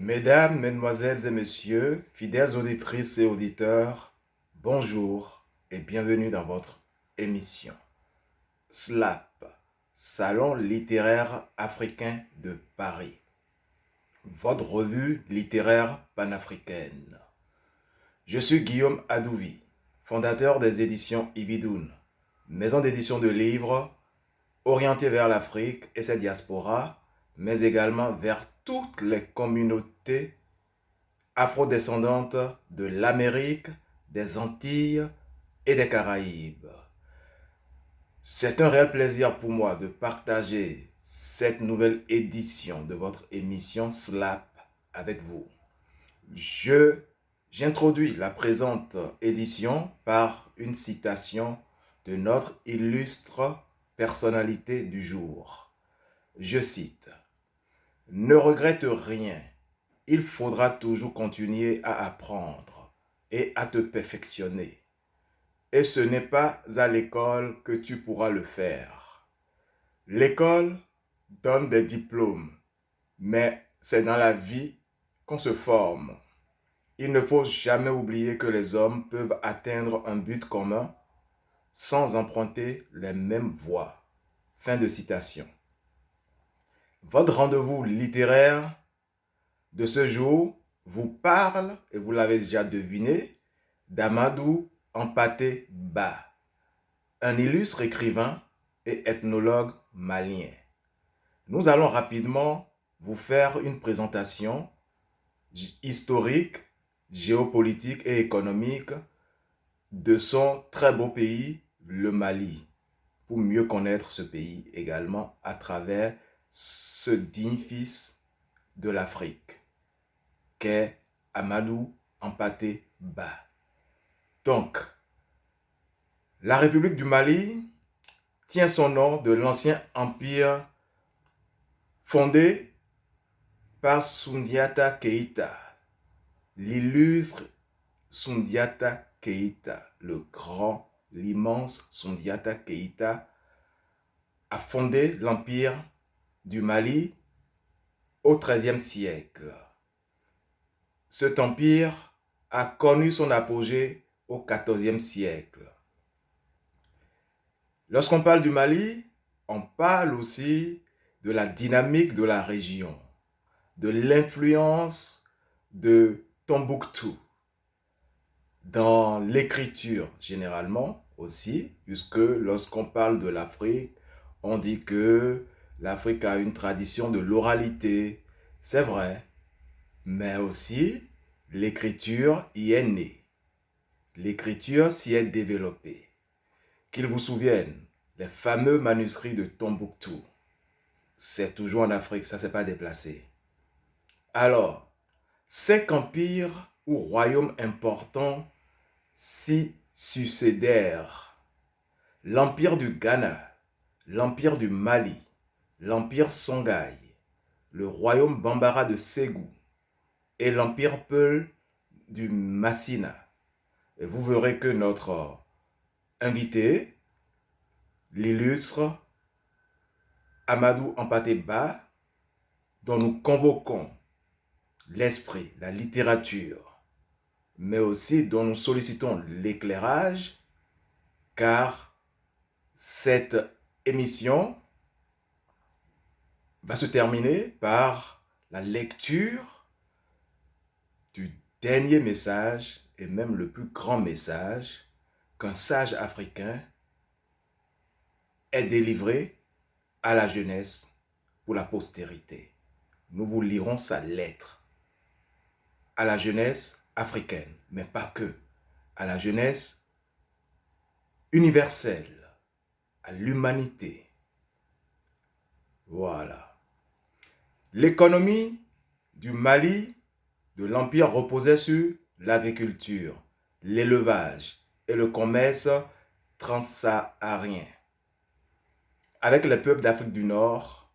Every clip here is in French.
Mesdames, Mesdemoiselles et Messieurs, fidèles auditrices et auditeurs, bonjour et bienvenue dans votre émission SLAP, Salon littéraire africain de Paris, votre revue littéraire panafricaine. Je suis Guillaume Adouvi, fondateur des éditions Ibidoun, maison d'édition de livres orientée vers l'Afrique et ses diasporas, mais également vers toutes les communautés afrodescendantes de l'Amérique, des Antilles et des Caraïbes. C'est un réel plaisir pour moi de partager cette nouvelle édition de votre émission SLAP avec vous. J'introduis la présente édition par une citation de notre illustre personnalité du jour. Je cite: « Ne regrette rien, il faudra toujours continuer à apprendre et à te perfectionner. Et ce n'est pas à l'école que tu pourras le faire. L'école donne des diplômes, mais c'est dans la vie qu'on se forme. Il ne faut jamais oublier que les hommes peuvent atteindre un but commun sans emprunter les mêmes voies. » Fin de citation. Votre rendez-vous littéraire de ce jour vous parle, et vous l'avez déjà deviné, d'Amadou Hampâté Bâ, un illustre écrivain et ethnologue malien. Nous allons rapidement vous faire une présentation historique, géopolitique et économique de son très beau pays, le Mali, pour mieux connaître ce pays également à travers ce digne fils de l'Afrique qu'est Amadou Hampâté Bâ. Donc, la République du Mali tient son nom de l'ancien empire fondé par Soundiata Keïta, l'illustre Soundiata Keïta, le grand, l'immense Soundiata Keïta a fondé l'empire du Mali au XIIIe siècle. Cet empire a connu son apogée au XIVe siècle. Lorsqu'on parle du Mali, on parle aussi de la dynamique de la région, de l'influence de Tombouctou dans l'écriture généralement aussi, puisque lorsqu'on parle de l'Afrique, on dit que l'Afrique a une tradition de l'oralité. C'est vrai, mais aussi l'écriture y est née. L'écriture s'y est développée. Qu'il vous souvienne, les fameux manuscrits de Tombouctou, c'est toujours en Afrique, ça ne s'est pas déplacé. Alors, 5 empires ou royaumes importants s'y succédèrent. L'empire du Ghana, l'empire du Mali, l'empire Songhai, le royaume Bambara de Ségou et l'empire Peul du Massina. Et vous verrez que notre invité, l'illustre Amadou Hampâté Bâ, dont nous convoquons l'esprit, la littérature, mais aussi dont nous sollicitons l'éclairage, car cette émission va se terminer par la lecture du dernier message, et même le plus grand message, qu'un sage africain est délivré à la jeunesse pour la postérité. Nous vous lirons sa lettre à la jeunesse africaine, mais pas que, à la jeunesse universelle, à l'humanité. Voilà. L'économie du Mali, de l'Empire, reposait sur l'agriculture, l'élevage et le commerce transsaharien, avec les peuples d'Afrique du Nord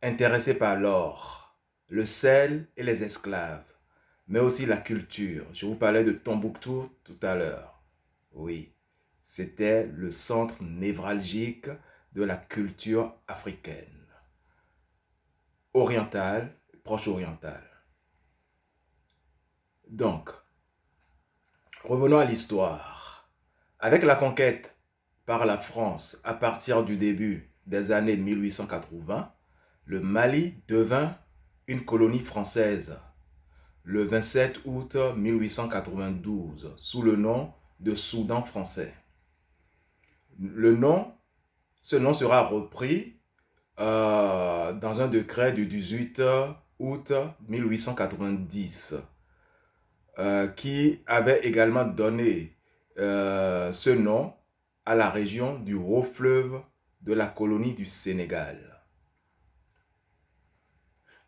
intéressés par l'or, le sel et les esclaves, mais aussi la culture. Je vous parlais de Tombouctou tout à l'heure. Oui, c'était le centre névralgique de la culture africaine, orientale, proche orientale. Donc, revenons à l'histoire. Avec la conquête par la France à partir du début des années 1880, le Mali devint une colonie française le 27 août 1892 sous le nom de Soudan français. Ce nom sera repris dans un décret du 18 août 1890 qui avait également donné ce nom à la région du haut fleuve de la colonie du Sénégal.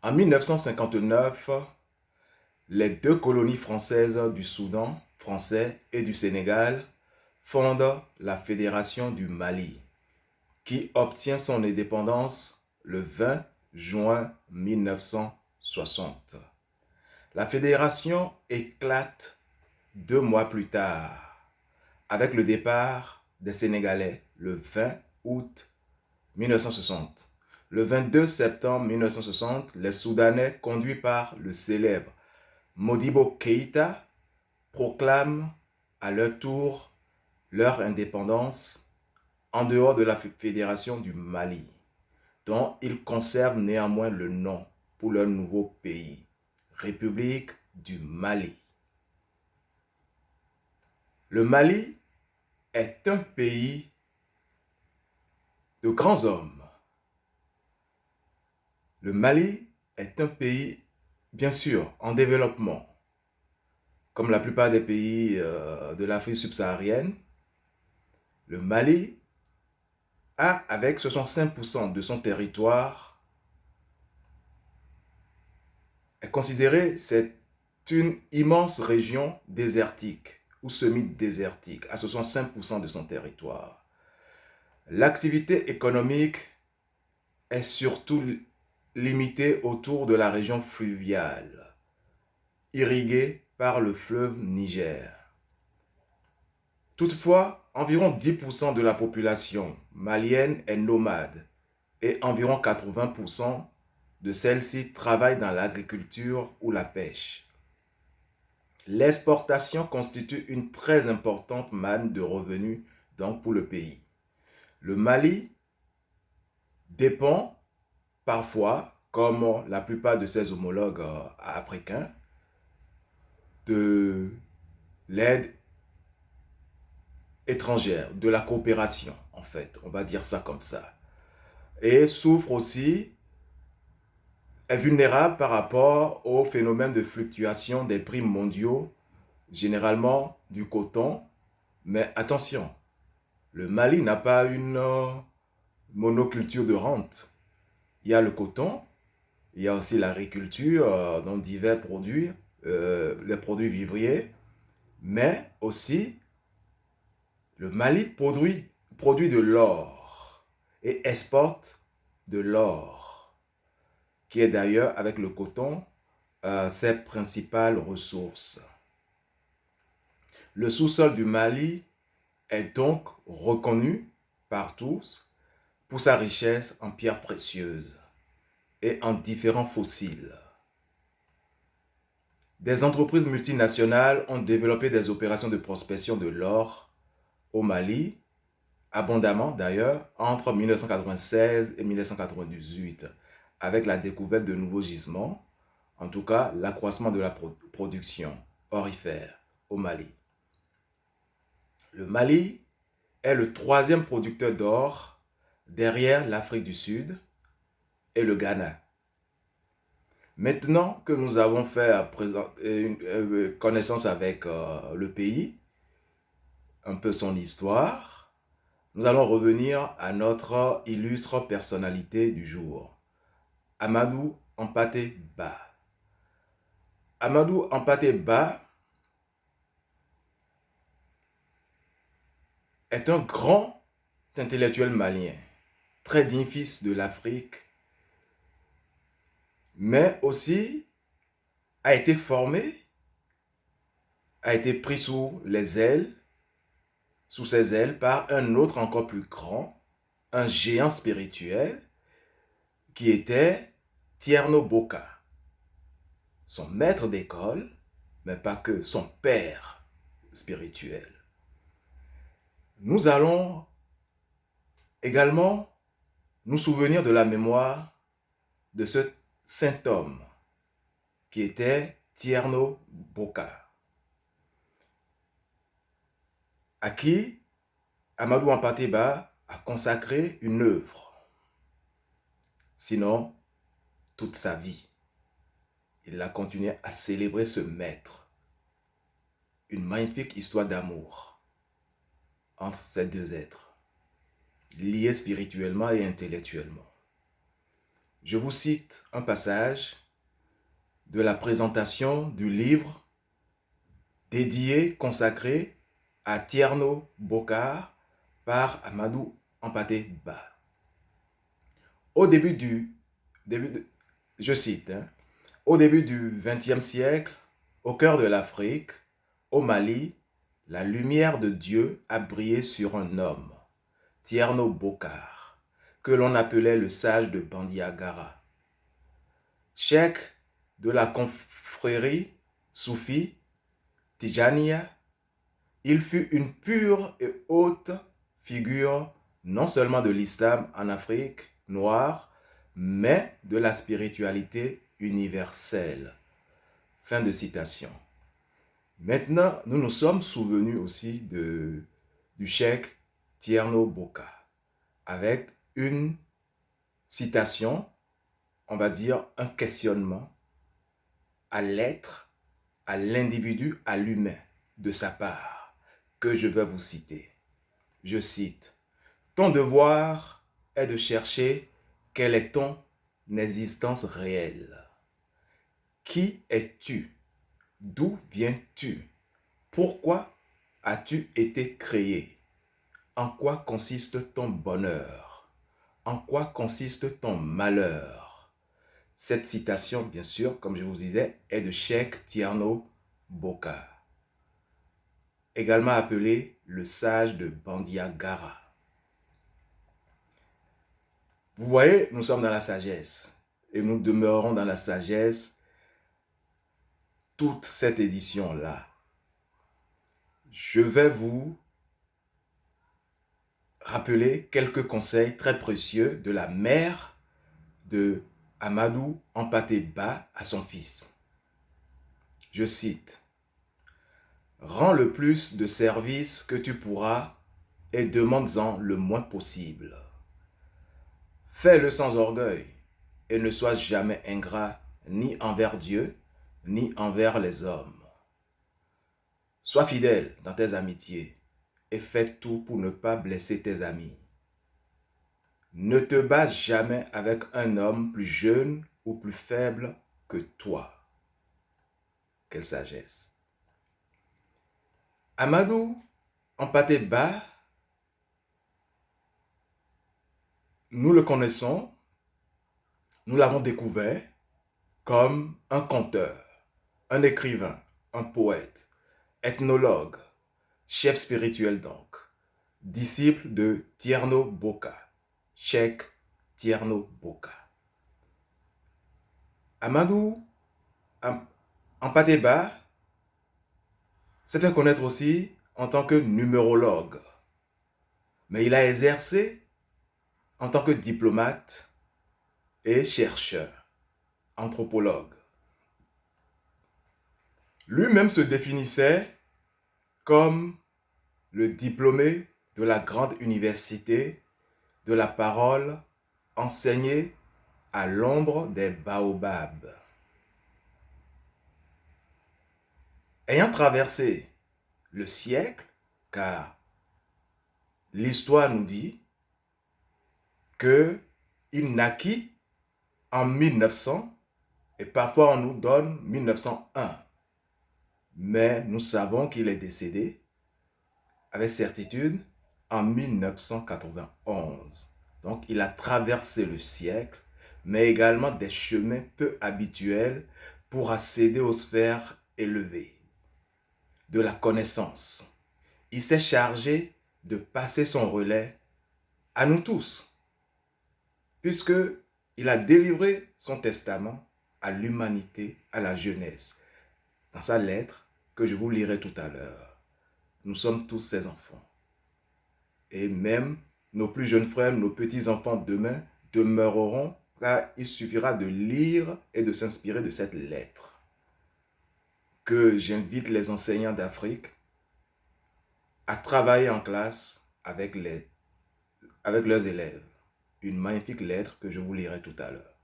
En 1959, les deux colonies françaises du Soudan français et du Sénégal fondent la Fédération du Mali, qui obtient son indépendance le 20 juin 1960. La fédération éclate 2 mois plus tard, avec le départ des Sénégalais le 20 août 1960. Le 22 septembre 1960, les Soudanais, conduits par le célèbre Modibo Keïta, proclament à leur tour leur indépendance en dehors de la Fédération du Mali, dont ils conservent néanmoins le nom pour leur nouveau pays, République du Mali. Le Mali est un pays de grands hommes. Le Mali est un pays, bien sûr, en développement, comme la plupart des pays de l'Afrique subsaharienne. Le Mali a, avec 65% de son territoire, est considéré, c'est une immense région désertique ou semi-désertique, à 65% de son territoire. L'activité économique est surtout limitée autour de la région fluviale, irriguée par le fleuve Niger. Toutefois, environ 10% de la population malienne est nomade et environ 80% de celle-ci travaille dans l'agriculture ou la pêche. L'exportation constitue une très importante manne de revenus donc pour le pays. Le Mali dépend parfois, comme la plupart de ses homologues africains, de l'aide étrangère, de la coopération en fait, on va dire ça comme ça. Et souffre aussi, est vulnérable par rapport au phénomène de fluctuation des prix mondiaux, généralement du coton. Mais attention, le Mali n'a pas une monoculture de rente. Il y a le coton, il y a aussi l'agriculture, dans divers produits, les produits vivriers, mais aussi le Mali produit de l'or et exporte de l'or, qui est d'ailleurs, avec le coton, ses principales ressources. Le sous-sol du Mali est donc reconnu par tous pour sa richesse en pierres précieuses et en différents fossiles. Des entreprises multinationales ont développé des opérations de prospection de l'or au Mali, abondamment d'ailleurs, entre 1996 et 1998, avec la découverte de nouveaux gisements, en tout cas l'accroissement de la production aurifère au Mali. Le Mali est le 3e producteur d'or derrière l'Afrique du Sud et le Ghana. Maintenant que nous avons fait connaissance avec le pays, un peu son histoire, nous allons revenir à notre illustre personnalité du jour, Amadou Hampâté Bâ. Amadou Hampâté Bâ est un grand intellectuel malien, très digne fils de l'Afrique, mais aussi a été formé, a été pris sous ses ailes par un autre encore plus grand, un géant spirituel, qui était Tierno Boka. Son maître d'école mais pas que, son père spirituel. Nous allons également nous souvenir de la mémoire de ce saint homme qui était Tierno Boka, à qui Amadou Hampâté Bâ a consacré une œuvre, sinon toute sa vie. Il a continué à célébrer ce maître. Une magnifique histoire d'amour entre ces deux êtres, liés spirituellement et intellectuellement. Je vous cite un passage de la présentation du livre dédié, consacré à Tierno Boka par Amadou Hampâté Bâ. Au début du XXe siècle, au cœur de l'Afrique, au Mali, la lumière de Dieu a brillé sur un homme, Tierno Bokar, que l'on appelait le sage de Bandiagara. Cheikh de la confrérie soufie Tijaniya, il fut une pure et haute figure non seulement de l'islam en Afrique noire, mais de la spiritualité universelle. Fin de citation. Maintenant, nous nous sommes souvenus aussi du cheikh Tierno Boka, avec une citation, on va dire un questionnement à l'être, à l'individu, à l'humain de sa part, que je vais vous citer. Je cite, « Ton devoir est de chercher quelle est ton existence réelle. Qui es-tu? D'où viens-tu? Pourquoi as-tu été créé? En quoi consiste ton bonheur? En quoi consiste ton malheur? » Cette citation, bien sûr, comme je vous disais, est de Cheikh Tierno Boka, également appelé le sage de Bandiagara. Vous voyez, nous sommes dans la sagesse et nous demeurerons dans la sagesse toute cette édition-là. Je vais vous rappeler quelques conseils très précieux de la mère de Amadou Hampâté Bâ à son fils. Je cite, « Rends le plus de services que tu pourras et demande-en le moins possible. Fais-le sans orgueil et ne sois jamais ingrat ni envers Dieu, ni envers les hommes. Sois fidèle dans tes amitiés et fais tout pour ne pas blesser tes amis. Ne te bats jamais avec un homme plus jeune ou plus faible que toi. » Quelle sagesse! Amadou Hampâté Bâ, nous le connaissons, nous l'avons découvert comme un conteur, un écrivain, un poète, ethnologue, chef spirituel donc, disciple de Tierno Boka, Cheikh Tierno Boka. Amadou Hampâté Bâ s'est fait connaître aussi en tant que numérologue, mais il a exercé en tant que diplomate et chercheur, anthropologue. Lui-même se définissait comme le diplômé de la grande université de la parole enseignée à l'ombre des baobabs. Ayant traversé le siècle, car l'histoire nous dit qu'il naquit en 1900 et parfois on nous donne 1901. Mais nous savons qu'il est décédé avec certitude en 1991. Donc il a traversé le siècle, mais également des chemins peu habituels pour accéder aux sphères élevées de la connaissance. Il s'est chargé de passer son relais à nous tous, puisqu'il a délivré son testament à l'humanité, à la jeunesse. dans sa lettre que je vous lirai tout à l'heure. Nous sommes tous ses enfants. Et même nos plus jeunes frères, nos petits-enfants demain demeureront, car il suffira de lire et de s'inspirer de cette lettre que j'invite les enseignants d'Afrique à travailler en classe avec leurs élèves. Une magnifique lettre que je vous lirai tout à l'heure.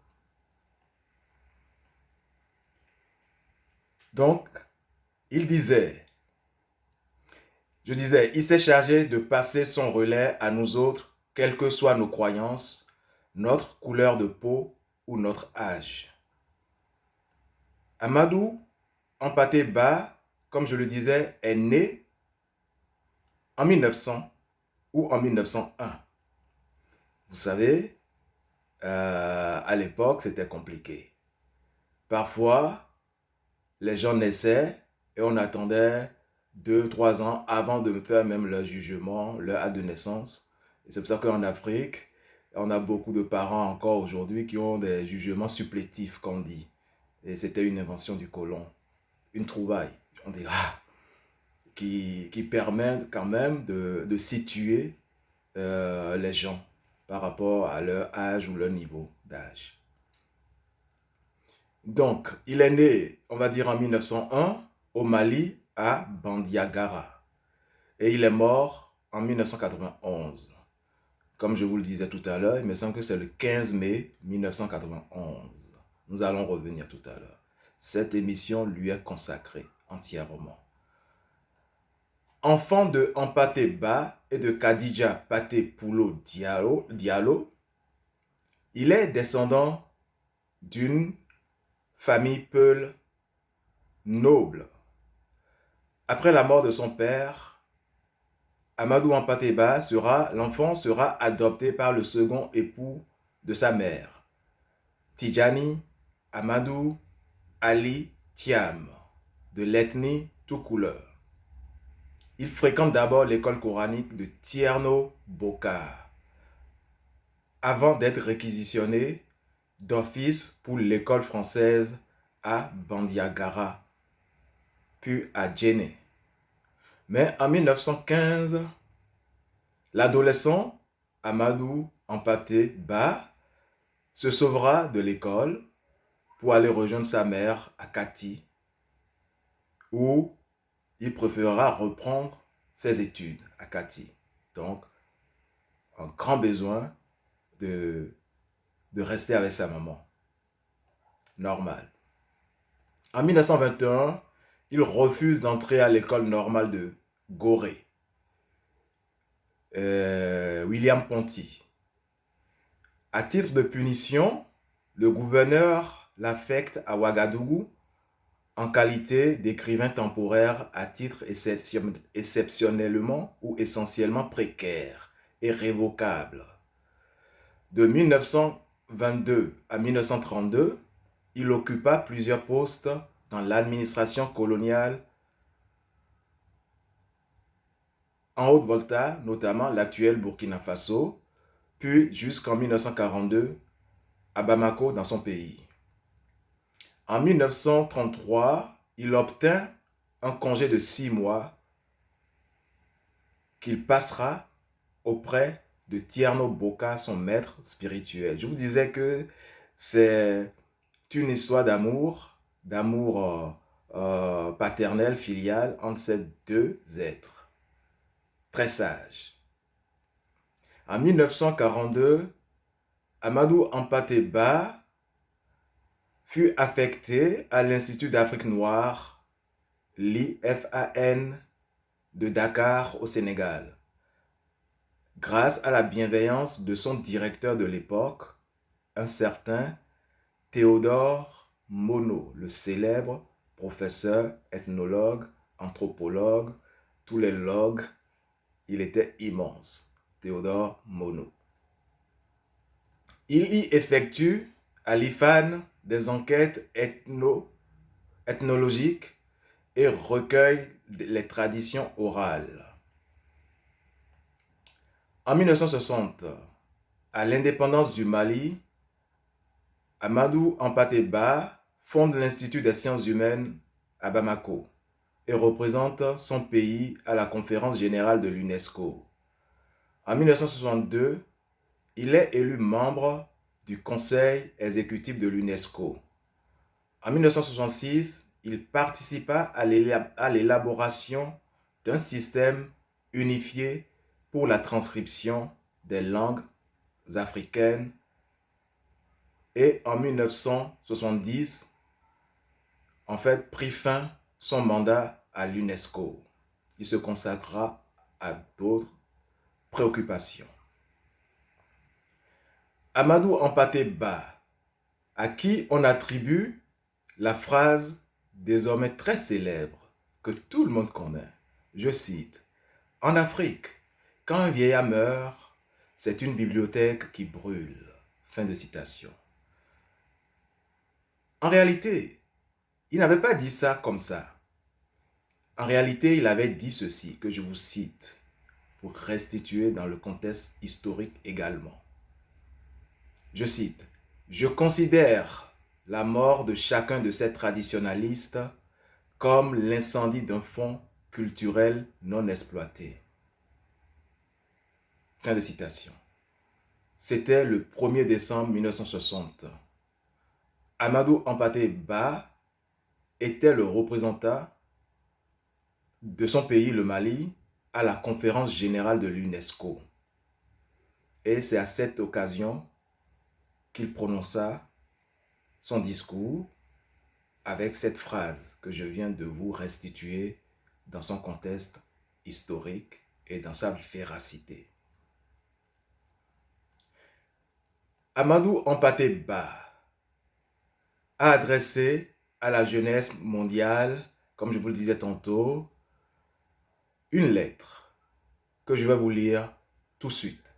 Donc, il disait, il s'est chargé de passer son relais à nous autres, quelles que soient nos croyances, notre couleur de peau ou notre âge. Amadou Hampâté Bâ, comme je le disais, est né en 1900 ou en 1901. Vous savez, à l'époque, c'était compliqué. Parfois, les gens naissaient et on attendait 2-3 ans avant de faire même leur jugement, leur acte de naissance. Et c'est pour ça qu'en Afrique, on a beaucoup de parents encore aujourd'hui qui ont des jugements supplétifs, comme on dit. Et c'était une invention du colon, une trouvaille, on dira, qui permet quand même de situer les gens par rapport à leur âge ou leur niveau d'âge. Donc, il est né, on va dire en 1901, au Mali, à Bandiagara. Et il est mort en 1991. Comme je vous le disais tout à l'heure, il me semble que c'est le 15 mai 1991. Nous allons revenir tout à l'heure. Cette émission lui est consacrée entièrement. Enfant de Hampâté Bâ et de Kadija Paté Poulo Diallo, il est descendant d'une famille Peul noble. Après la mort de son père, Amadou Hampâté Bâ l'enfant sera adopté par le second époux de sa mère, Tidjani Amadou Ali Thiam, de l'ethnie Toucouleur. Il fréquente d'abord l'école coranique de Tierno Boka, avant d'être réquisitionné d'office pour l'école française à Bandiagara, puis à Djenné. Mais en 1915, l'adolescent Amadou Hampâté Bâ se sauvera de l'école pour aller rejoindre sa mère à Kati, où il préférera reprendre ses études à Kati. Donc, un grand besoin de rester avec sa maman. Normal. En 1921, il refuse d'entrer à l'école normale de Gorée. William Ponty. À titre de punition, le gouverneur l'affecte à Ouagadougou en qualité d'écrivain temporaire à titre exceptionnellement ou essentiellement précaire et révocable. De 1922 à 1932, il occupa plusieurs postes dans l'administration coloniale en Haute-Volta, notamment l'actuel Burkina Faso, puis jusqu'en 1942 à Bamako dans son pays. En 1933, il obtint un congé de 6 mois qu'il passera auprès de Tierno Boka, son maître spirituel. Je vous disais que c'est une histoire d'amour paternel, filial entre ces deux êtres. Très sage. En 1942, Amadou Hampâté Bâ fut affecté à l'Institut d'Afrique noire, l'IFAN, de Dakar au Sénégal, grâce à la bienveillance de son directeur de l'époque, un certain Théodore Monod, le célèbre professeur, ethnologue, anthropologue, tous les logs, il était immense, Théodore Monod. Il y effectue à l'IFAN des enquêtes ethnologiques et recueille les traditions orales. En 1960, à l'indépendance du Mali, Amadou Hampâté Bâ fonde l'Institut des sciences humaines à Bamako et représente son pays à la conférence générale de l'UNESCO. En 1962, il est élu membre du conseil exécutif de l'UNESCO. En 1966, il participa à l'élaboration d'un système unifié pour la transcription des langues africaines et en 1970, prit fin son mandat à l'UNESCO. Il se consacra à d'autres préoccupations. Amadou Hampâté Bâ, à qui on attribue la phrase désormais très célèbre que tout le monde connaît. Je cite, « En Afrique, quand un vieillard meurt, c'est une bibliothèque qui brûle. » Fin de citation. En réalité, il n'avait pas dit ça comme ça. En réalité, il avait dit ceci, que je vous cite, pour restituer dans le contexte historique également. Je cite, « Je considère la mort de chacun de ces traditionalistes comme l'incendie d'un fonds culturel non exploité. » Fin de citation. C'était le 1er décembre 1960. Amadou Hampâté Bâ était le représentant de son pays, le Mali, à la conférence générale de l'UNESCO. Et c'est à cette occasion qu'il prononça son discours avec cette phrase que je viens de vous restituer dans son contexte historique et dans sa véracité. Amadou Hampâté Bâ a adressé à la jeunesse mondiale, comme je vous le disais tantôt, une lettre que je vais vous lire tout de suite.